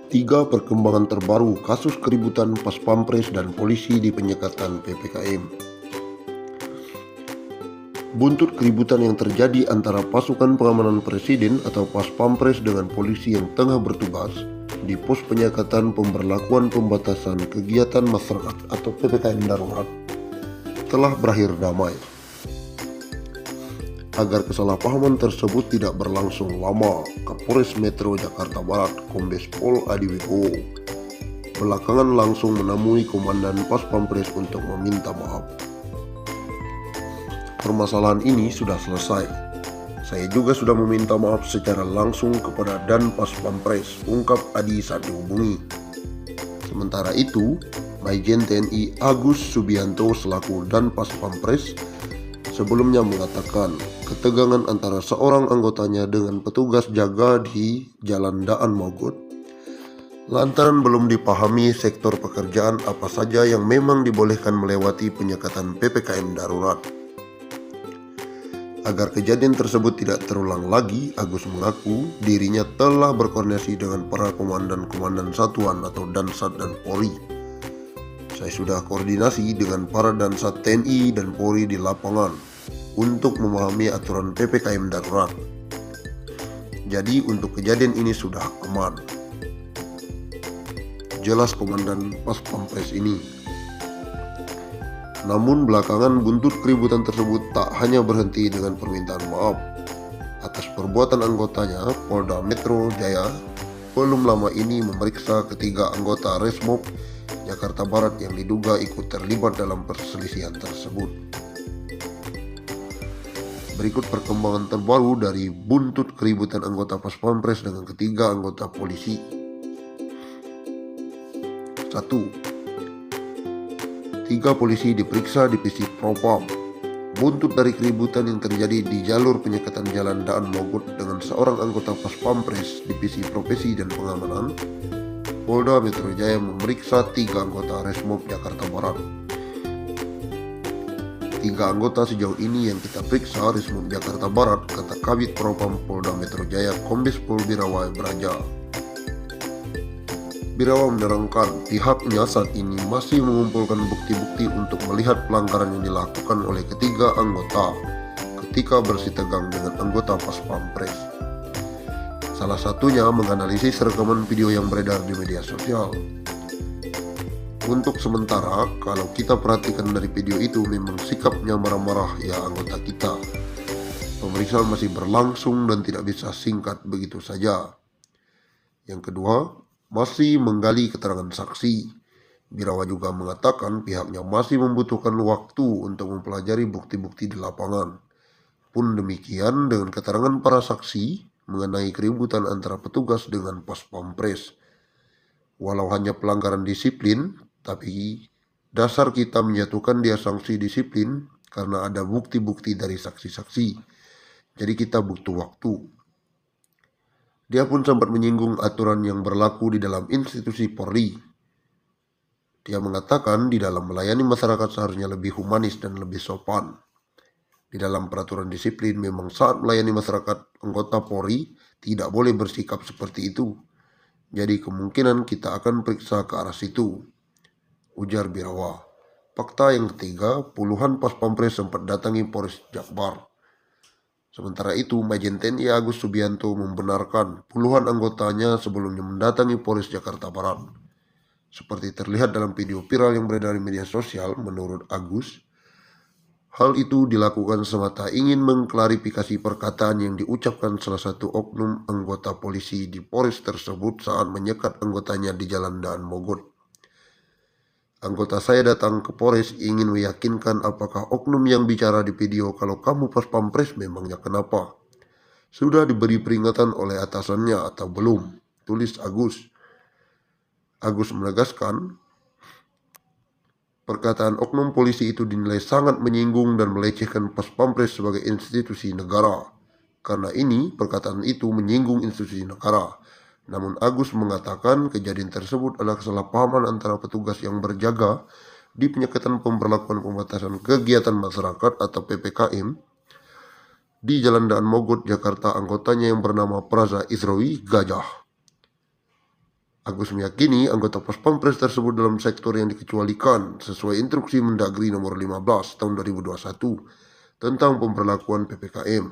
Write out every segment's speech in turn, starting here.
Tiga perkembangan terbaru kasus keributan Pas Pampres dan polisi di penyekatan PPKM. Buntut keributan yang terjadi antara pasukan pengamanan presiden atau Pas Pampres dengan polisi yang tengah bertugas di pos penyekatan pemberlakuan pembatasan kegiatan masyarakat atau PPKM darurat telah berakhir damai. Agar kesalahpahaman tersebut tidak berlangsung lama, Kapolres Metro Jakarta Barat Kombes Pol Adi Wibowo belakangan langsung menemui Komandan Pas Pampres untuk meminta maaf. Permasalahan ini sudah selesai. Saya juga sudah meminta maaf secara langsung kepada Dan Pas Pampres, ungkap Adi saat dihubungi. Sementara itu, Majen TNI Agus Subianto selaku Dan Pas Pampres sebelumnya mengatakan ketegangan antara seorang anggotanya dengan petugas jaga di Jalan Daan Mogot lantaran belum dipahami sektor pekerjaan apa saja yang memang dibolehkan melewati penyekatan PPKM darurat. Agar kejadian tersebut tidak terulang lagi, Agus mengaku dirinya telah berkoordinasi dengan para komandan-komandan satuan atau Dansat dan Polri. Saya sudah koordinasi dengan para Dansat TNI dan Polri di lapangan untuk memahami aturan PPKM darurat. Jadi untuk kejadian ini sudah aman, jelas Komandan Pas Pampres ini. Namun belakangan buntut keributan tersebut tak hanya berhenti dengan permintaan maaf atas perbuatan anggotanya. Polda Metro Jaya belum lama ini memeriksa ketiga anggota Resmob Jakarta Barat yang diduga ikut terlibat dalam perselisihan tersebut. Berikut perkembangan terbaru dari buntut keributan anggota Pas Pampres dengan ketiga anggota polisi. 1. 3 polisi diperiksa divisi Propam. Buntut dari keributan yang terjadi di jalur penyekatan Jalan Daan Mogot dengan seorang anggota Pas Pampres divisi Profesi dan Pengamanan, Polda Metro Jaya memeriksa 3 anggota Resmob Jakarta Barat. 3 anggota sejauh ini yang kita periksa Resmob Jakarta Barat, kata Kabid Propam Polda Metro Jaya Kombes Pol Birawa Braja. Birawa menerangkan pihaknya saat ini masih mengumpulkan bukti-bukti untuk melihat pelanggaran yang dilakukan oleh ketiga anggota ketika bersitegang dengan anggota Pas Pampres. Salah satunya menganalisis rekaman video yang beredar di media sosial. Untuk sementara, kalau kita perhatikan dari video itu memang sikapnya marah-marah ya anggota kita. Pemeriksaan masih berlangsung dan tidak bisa singkat begitu saja. Yang kedua, masih menggali keterangan saksi. Birawa juga mengatakan pihaknya masih membutuhkan waktu untuk mempelajari bukti-bukti di lapangan. Pun demikian dengan keterangan para saksi mengenai keributan antara petugas dengan Pas Pampres. Walau hanya pelanggaran disiplin, tapi dasar kita menjatuhkan dia sanksi disiplin karena ada bukti-bukti dari saksi-saksi. Jadi kita butuh waktu. Dia pun sempat menyinggung aturan yang berlaku di dalam institusi Polri. Dia mengatakan di dalam melayani masyarakat seharusnya lebih humanis dan lebih sopan. Di dalam peraturan disiplin memang saat melayani masyarakat anggota Polri tidak boleh bersikap seperti itu. Jadi kemungkinan kita akan periksa ke arah situ, ujar Birawa. Fakta yang ketiga, puluhan Pas Pampres sempat datangi Polres Jakbar. Sementara itu, Majen TNI Agus Subianto membenarkan puluhan anggotanya sebelumnya mendatangi Polres Jakarta Barat. Seperti terlihat dalam video viral yang beredar di media sosial, menurut Agus, hal itu dilakukan semata ingin mengklarifikasi perkataan yang diucapkan salah satu oknum anggota polisi di Polres tersebut saat menyekat anggotanya di Jalan Daan Mogot. Anggota saya datang ke Polres ingin meyakinkan apakah oknum yang bicara di video kalau kamu Pas Pampres memangnya kenapa? Sudah diberi peringatan oleh atasannya atau belum? Tulis Agus. Agus menegaskan perkataan oknum polisi itu dinilai sangat menyinggung dan melecehkan Pas Pampres sebagai institusi negara. Karena ini perkataan itu menyinggung institusi negara. Namun Agus mengatakan kejadian tersebut adalah kesalahpahaman antara petugas yang berjaga di penyekatan pemberlakuan pembatasan kegiatan masyarakat atau PPKM di Jalan Daan Mogot, Jakarta, anggotanya yang bernama Praza Israwi Gajah. Agus meyakini anggota Pas Pampres tersebut dalam sektor yang dikecualikan sesuai instruksi Mendagri nomor 15 tahun 2021 tentang pemberlakuan PPKM.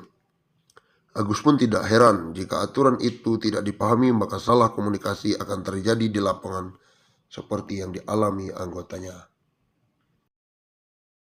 Agus pun tidak heran jika aturan itu tidak dipahami, maka salah komunikasi akan terjadi di lapangan seperti yang dialami anggotanya.